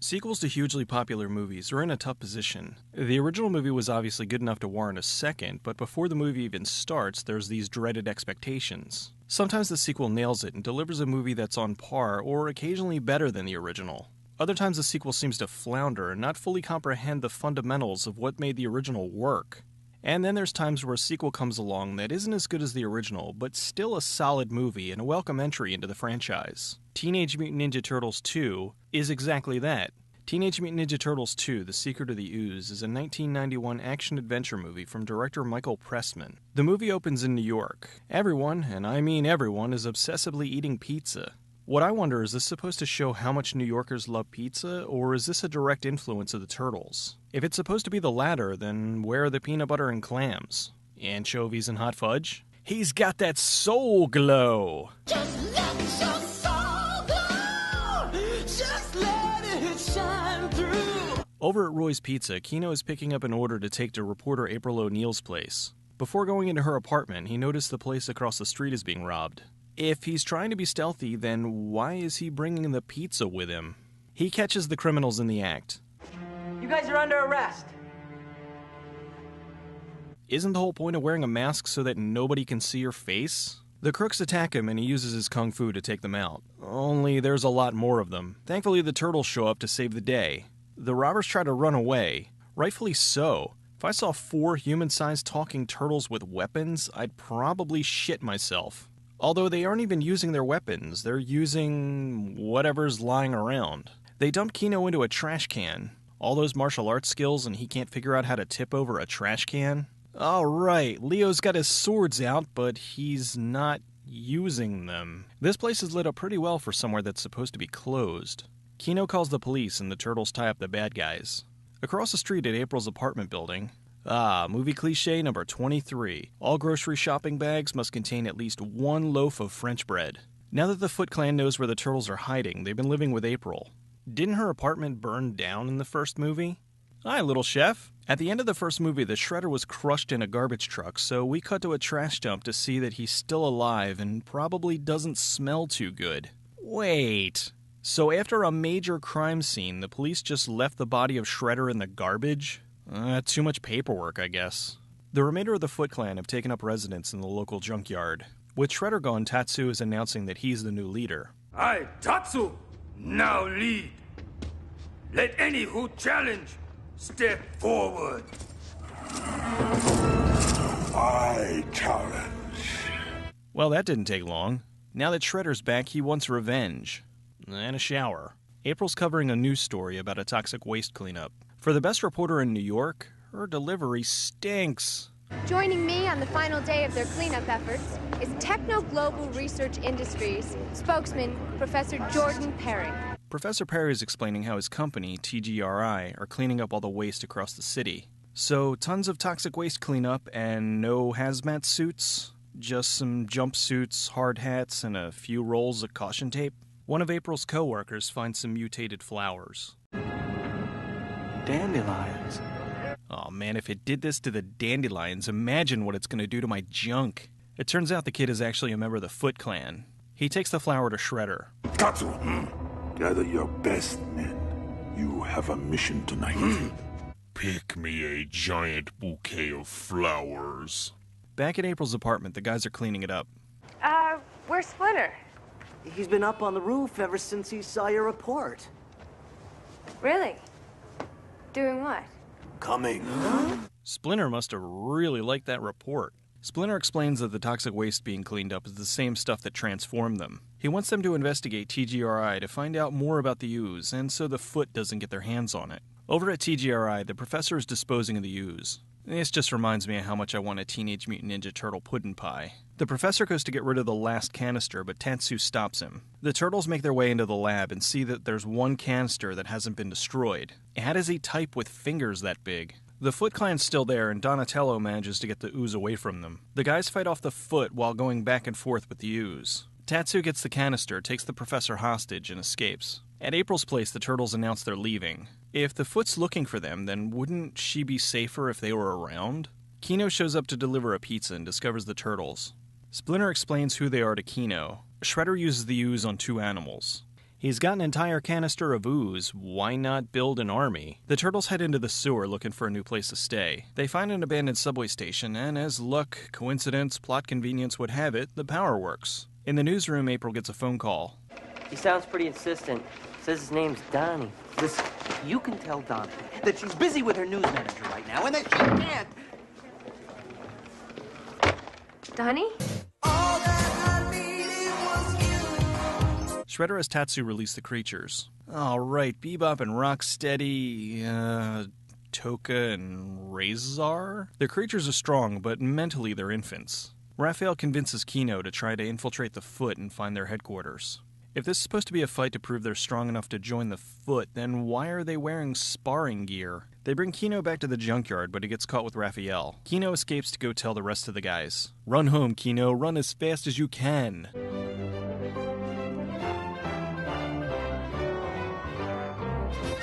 Sequels to hugely popular movies are in a tough position. The original movie was obviously good enough to warrant a second, but before the movie even starts, there's these dreaded expectations. Sometimes the sequel nails it and delivers a movie that's on par or occasionally better than the original. Other times the sequel seems to flounder and not fully comprehend the fundamentals of what made the original work. And then there's times where a sequel comes along that isn't as good as the original, but still a solid movie and a welcome entry into the franchise. Teenage Mutant Ninja Turtles 2 is exactly that. Teenage Mutant Ninja Turtles 2: The Secret of the Ooze is a 1991 action-adventure movie from director Michael Pressman. The movie opens in New York. Everyone, and I mean everyone, is obsessively eating pizza. What I wonder, is this supposed to show how much New Yorkers love pizza, or is this a direct influence of the Turtles? If it's supposed to be the latter, then where are the peanut butter and clams? Anchovies and hot fudge? He's got that soul glow! Just let your soul glow! Just let it shine through! Over at Roy's Pizza, Kino is picking up an order to take to reporter April O'Neil's place. Before going into her apartment, he noticed the place across the street is being robbed. If he's trying to be stealthy, then why is he bringing the pizza with him? He catches the criminals in the act. You guys are under arrest. Isn't the whole point of wearing a mask so that nobody can see your face? The crooks attack him and he uses his kung fu to take them out. Only there's a lot more of them. Thankfully, the turtles show up to save the day. The robbers try to run away. Rightfully so. If I saw 4 human-sized talking turtles with weapons, I'd probably shit myself. Although they aren't even using their weapons, they're using whatever's lying around. They dump Kino into a trash can. All those martial arts skills and he can't figure out how to tip over a trash can? Alright, Leo's got his swords out, but he's not using them. This place is lit up pretty well for somewhere that's supposed to be closed. Kino calls the police and the turtles tie up the bad guys. Across the street at April's apartment building, movie cliche number 23. All grocery shopping bags must contain at least 1 loaf of French bread. Now that the Foot Clan knows where the turtles are hiding, they've been living with April. Didn't her apartment burn down in the first movie? Hi, little chef. At the end of the first movie, the Shredder was crushed in a garbage truck, so we cut to a trash dump to see that he's still alive and probably doesn't smell too good. Wait. So after a major crime scene, the police just left the body of Shredder in the garbage? Too much paperwork, I guess. The remainder of the Foot Clan have taken up residence in the local junkyard. With Shredder gone, Tatsu is announcing that he's the new leader. I, Tatsu, now lead. Let any who challenge step forward. I challenge. Well, that didn't take long. Now that Shredder's back, he wants revenge. And a shower. April's covering a news story about a toxic waste cleanup. For the best reporter in New York, her delivery stinks. Joining me on the final day of their cleanup efforts is Techno Global Research Industries spokesman, Professor Jordan Perry. Professor Perry is explaining how his company, TGRI, are cleaning up all the waste across the city. So, tons of toxic waste cleanup and no hazmat suits? Just some jumpsuits, hard hats, and a few rolls of caution tape? One of April's co-workers finds some mutated flowers. Dandelions. Oh man, if it did this to the dandelions, imagine what it's going to do to my junk. It turns out the kid is actually a member of the Foot Clan. He takes the flower to Shredder. Tatsu, gather your best men. You have a mission tonight. Pick me a giant bouquet of flowers. Back at April's apartment, the guys are cleaning it up. Where's Splinter? He's been up on the roof ever since he saw your report. Really? Doing what? Coming. Splinter must have really liked that report. Splinter explains that the toxic waste being cleaned up is the same stuff that transformed them. He wants them to investigate TGRI to find out more about the Ooze, and so the Foot doesn't get their hands on it. Over at TGRI, the professor is disposing of the Ooze. This just reminds me of how much I want a Teenage Mutant Ninja Turtle pudding pie. The professor goes to get rid of the last canister, but Tatsu stops him. The turtles make their way into the lab and see that there's one canister that hasn't been destroyed. How does he type with fingers that big? The Foot Clan's still there, and Donatello manages to get the Ooze away from them. The guys fight off the Foot while going back and forth with the Ooze. Tatsu gets the canister, takes the professor hostage, and escapes. At April's place, the turtles announce they're leaving. If the Foot's looking for them, then wouldn't she be safer if they were around? Kino shows up to deliver a pizza and discovers the turtles. Splinter explains who they are to Kino. Shredder uses the ooze on 2 animals. He's got an entire canister of ooze, why not build an army? The turtles head into the sewer looking for a new place to stay. They find an abandoned subway station, and as luck, coincidence, plot convenience would have it, the power works. In the newsroom, April gets a phone call. He sounds pretty insistent. Says his name's Donnie. Listen, you can tell Donnie that she's busy with her news manager right now and that she can't. Donnie? Shredder has Tatsu release the creatures. Alright, Bebop and Rocksteady, Toka and Razor? Their creatures are strong, but mentally they're infants. Raphael convinces Kino to try to infiltrate the Foot and find their headquarters. If this is supposed to be a fight to prove they're strong enough to join the Foot, then why are they wearing sparring gear? They bring Kino back to the junkyard, but he gets caught with Raphael. Kino escapes to go tell the rest of the guys. Run home, Kino. Run as fast as you can.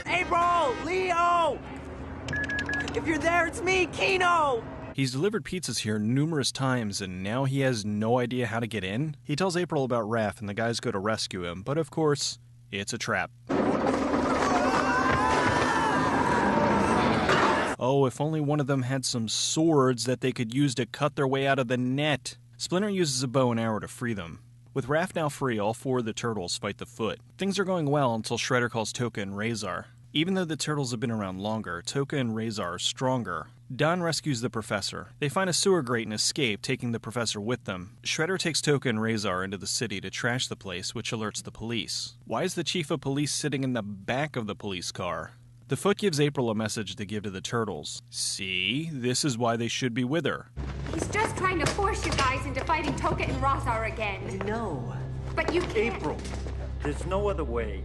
April! Leo! If you're there, it's me, Kino! He's delivered pizzas here numerous times, and now he has no idea how to get in? He tells April about Raph, and the guys go to rescue him, but of course, it's a trap. Oh, if only one of them had some swords that they could use to cut their way out of the net. Splinter uses a bow and arrow to free them. With Raph now free, all 4 of the turtles fight the Foot. Things are going well until Shredder calls Toka and Razor. Even though the turtles have been around longer, Toka and Razor are stronger. Don rescues the professor. They find a sewer grate and escape, taking the professor with them. Shredder takes Toka and Razor into the city to trash the place, which alerts the police. Why is the chief of police sitting in the back of the police car? The Foot gives April a message to give to the turtles. See, this is why they should be with her. He's just trying to force you guys into fighting Toka and Razar again. No. But you can't. April, there's no other way.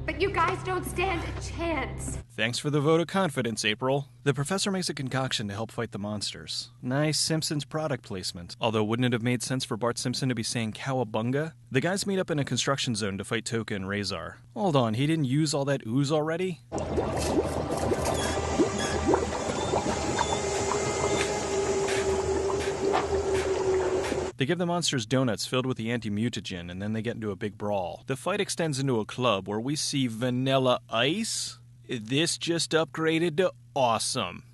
But you guys don't stand a chance. Thanks for the vote of confidence, April. The professor makes a concoction to help fight the monsters. Nice Simpsons product placement. Although wouldn't it have made sense for Bart Simpson to be saying cowabunga? The guys meet up in a construction zone to fight Toka and Razor. Hold on, he didn't use all that ooze already? They give the monsters donuts filled with the anti-mutagen, and then they get into a big brawl. The fight extends into a club where we see Vanilla Ice. This just upgraded to awesome.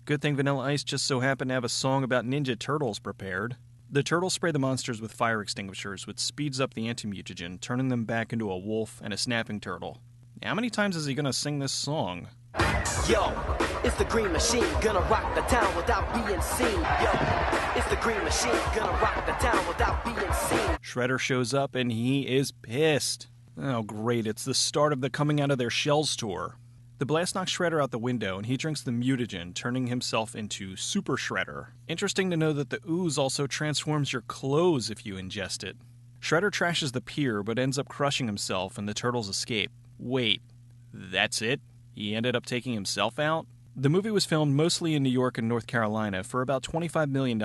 Good thing Vanilla Ice just so happened to have a song about Ninja Turtles prepared. The turtles spray the monsters with fire extinguishers, which speeds up the anti-mutagen, turning them back into a wolf and a snapping turtle. How many times is he gonna sing this song? Yo, it's the Green Machine, gonna rock the town without being seen. Yo, it's the Green Machine, gonna rock the town without being seen. Shredder shows up and he is pissed. Oh great, it's the start of the Coming Out of Their Shells tour. The blast knocks Shredder out the window and he drinks the mutagen, turning himself into Super Shredder. Interesting to know that the ooze also transforms your clothes if you ingest it. Shredder trashes the pier but ends up crushing himself and the turtles escape. Wait, that's it? He ended up taking himself out? The movie was filmed mostly in New York and North Carolina for about $25 million.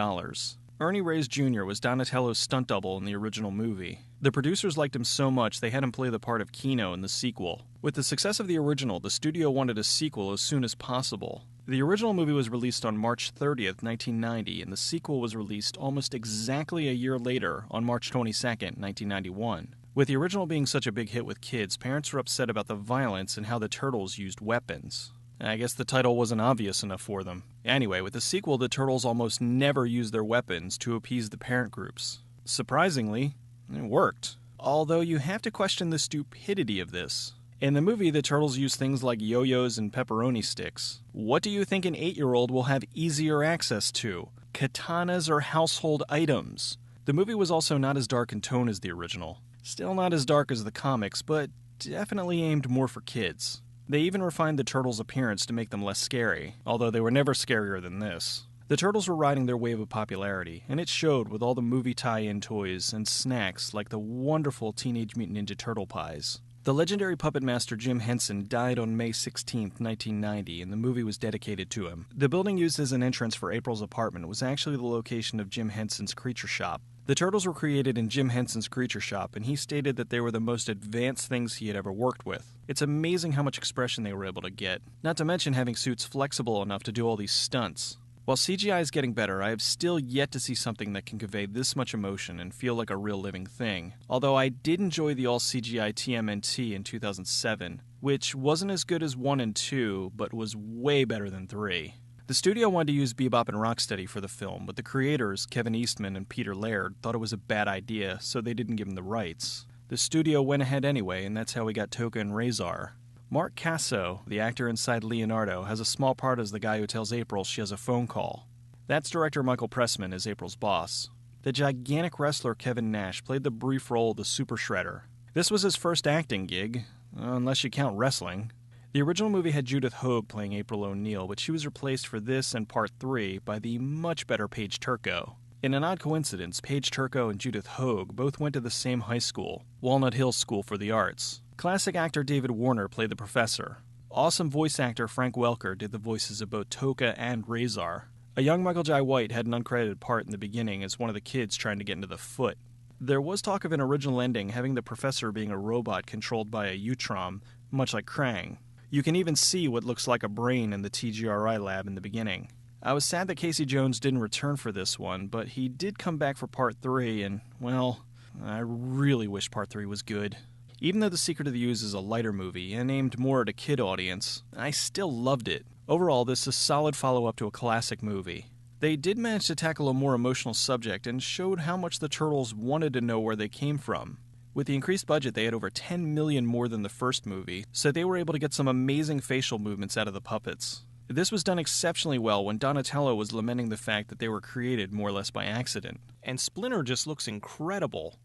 Ernie Reyes Jr. was Donatello's stunt double in the original movie. The producers liked him so much they had him play the part of Kino in the sequel. With the success of the original, the studio wanted a sequel as soon as possible. The original movie was released on March 30th, 1990, and the sequel was released almost exactly a year later on March 22nd, 1991. With the original being such a big hit with kids, parents were upset about the violence and how the turtles used weapons. I guess the title wasn't obvious enough for them. Anyway, with the sequel, the turtles almost never used their weapons to appease the parent groups. Surprisingly, it worked. Although you have to question the stupidity of this. In the movie, the turtles use things like yo-yos and pepperoni sticks. What do you think an 8-year-old will have easier access to? Katanas or household items? The movie was also not as dark in tone as the original. Still not as dark as the comics, but definitely aimed more for kids. They even refined the turtles' appearance to make them less scary, although they were never scarier than this. The turtles were riding their wave of popularity, and it showed with all the movie tie-in toys and snacks like the wonderful Teenage Mutant Ninja Turtle pies. The legendary puppet master Jim Henson died on May 16, 1990, and the movie was dedicated to him. The building used as an entrance for April's apartment was actually the location of Jim Henson's creature shop. The turtles were created in Jim Henson's creature shop, and he stated that they were the most advanced things he had ever worked with. It's amazing how much expression they were able to get, not to mention having suits flexible enough to do all these stunts. While CGI is getting better, I have still yet to see something that can convey this much emotion and feel like a real living thing. Although I did enjoy the all-CGI TMNT in 2007, which wasn't as good as 1 and 2, but was way better than 3. The studio wanted to use Bebop and Rocksteady for the film, but the creators, Kevin Eastman and Peter Laird, thought it was a bad idea, so they didn't give them the rights. The studio went ahead anyway, and that's how we got Toka and Razor. Mark Casso, the actor inside Leonardo, has a small part as the guy who tells April she has a phone call. That's director Michael Pressman as April's boss. The gigantic wrestler Kevin Nash played the brief role of the Super Shredder. This was his first acting gig, unless you count wrestling. The original movie had Judith Hoag playing April O'Neil, but she was replaced for this and Part 3 by the much better Paige Turco. In an odd coincidence, Paige Turco and Judith Hoag both went to the same high school, Walnut Hills School for the Arts. Classic actor David Warner played the professor. Awesome voice actor Frank Welker did the voices of both Toka and Razor. A young Michael Jai White had an uncredited part in the beginning as one of the kids trying to get into the foot. There was talk of an original ending having the professor being a robot controlled by a Utrom, much like Krang. You can even see what looks like a brain in the TGRI lab in the beginning. I was sad that Casey Jones didn't return for this one, but he did come back for Part 3, and, well, I really wish Part 3 was good. Even though The Secret of the Ooze is a lighter movie and aimed more at a kid audience, I still loved it. Overall, this is a solid follow-up to a classic movie. They did manage to tackle a more emotional subject and showed how much the Turtles wanted to know where they came from. With the increased budget, they had over $10 million more than the first movie, so they were able to get some amazing facial movements out of the puppets. This was done exceptionally well when Donatello was lamenting the fact that they were created more or less by accident. And Splinter just looks incredible.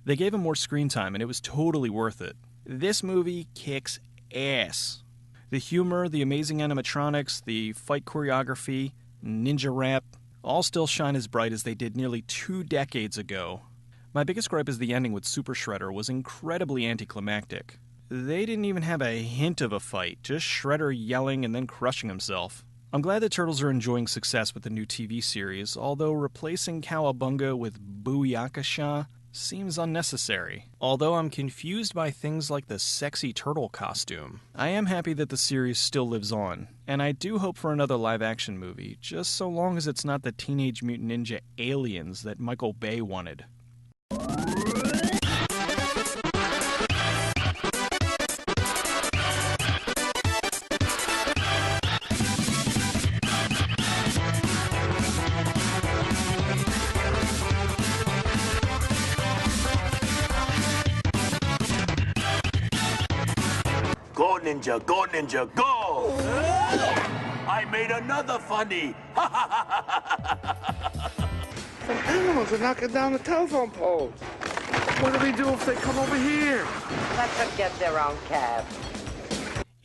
They gave him more screen time, and it was totally worth it. This movie kicks ass. The humor, the amazing animatronics, the fight choreography, ninja rap, all still shine as bright as they did nearly 2 decades ago. My biggest gripe is the ending with Super Shredder was incredibly anticlimactic. They didn't even have a hint of a fight, just Shredder yelling and then crushing himself. I'm glad the Turtles are enjoying success with the new TV series, although replacing Cowabunga with Booyakasha seems unnecessary. Although I'm confused by things like the sexy turtle costume. I am happy that the series still lives on, and I do hope for another live-action movie, just so long as it's not the Teenage Mutant Ninja Aliens that Michael Bay wanted. Go, Ninja, go, Ninja, go! I made another funny! Some animals are knocking down the telephone poles. What do we do if they come over here? Let them get their own cab.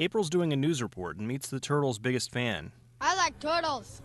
April's doing a news report and meets the Turtles' biggest fan. I like turtles.